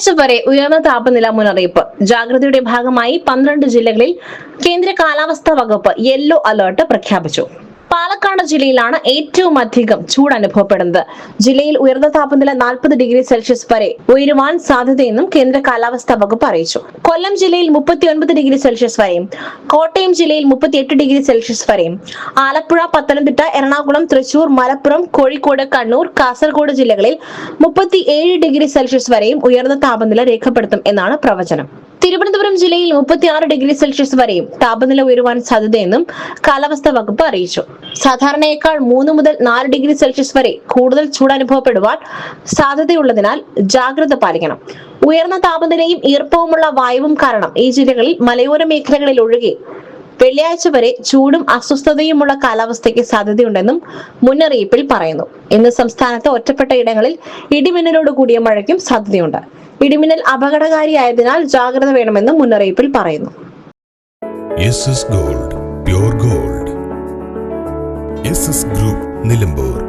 വെള്ളിയാഴ്ച വരെ ഉയർന്ന താപനില മുന്നറിയിപ്പ്. ജാഗ്രതയുടെ ഭാഗമായി 12 ജില്ലകളിൽ കേന്ദ്ര കാലാവസ്ഥാ വകുപ്പ് യെല്ലോ അലർട്ട് പ്രഖ്യാപിച്ചു. പാലക്കാട് ജില്ലയിലാണ് ഏറ്റവും അധികം ചൂട് അനുഭവപ്പെടുന്നത്. ജില്ലയിൽ ഉയർന്ന താപനില 40 ഡിഗ്രി സെൽഷ്യസ് വരെ ഉയരുവാൻ സാധ്യതയെന്നും കേന്ദ്ര കാലാവസ്ഥാ വകുപ്പ് അറിയിച്ചു. കൊല്ലം ജില്ലയിൽ 39 ഡിഗ്രി സെൽഷ്യസ് വരെയും, കോട്ടയം ജില്ലയിൽ 38 ഡിഗ്രി സെൽഷ്യസ് വരെയും, ആലപ്പുഴ, പത്തനംതിട്ട, എറണാകുളം, തൃശൂർ, മലപ്പുറം, കോഴിക്കോട്, കണ്ണൂർ, കാസർഗോഡ് ജില്ലകളിൽ 37 ഡിഗ്രി സെൽഷ്യസ് വരെയും ഉയർന്ന താപനില രേഖപ്പെടുത്തും എന്നാണ് പ്രവചനം. തിരുവനന്തപുരം ജില്ലയിൽ 36 ഡിഗ്രി സെൽഷ്യസ് വരെയും താപനില ഉയരുവാൻ സാധ്യതയെന്നും കാലാവസ്ഥാ വകുപ്പ് അറിയിച്ചു. സാധാരണയേക്കാൾ 3 മുതൽ 4 ഡിഗ്രി സെൽഷ്യസ് വരെ കൂടുതൽ ചൂട് അനുഭവപ്പെടുവാൻ സാധ്യതയുള്ളതിനാൽ ജാഗ്രത പാലിക്കണം. ഉയർന്ന താപനിലയും ഈർപ്പവുമുള്ള വായുവും കാരണം ഈ ജില്ലകളിൽ മലയോര മേഖലകളിൽ ഒഴികെ വെള്ളിയാഴ്ച വരെ ചൂടും അസ്വസ്ഥതയുമുള്ള കാലാവസ്ഥയ്ക്ക് സാധ്യതയുണ്ടെന്നും മുന്നറിയിപ്പിൽ പറയുന്നു. ഇന്ന് സംസ്ഥാനത്ത് ഒറ്റപ്പെട്ട ഇടങ്ങളിൽ ഇടിമിന്നലോട് കൂടിയ മഴയ്ക്കും സാധ്യതയുണ്ട്. ഇടിമിന്നൽ അപകടകാരിയായതിനാൽ ജാഗ്രത വേണമെന്നും മുന്നറിയിപ്പിൽ പറയുന്നു. Gold, pure gold. Group Nilambur.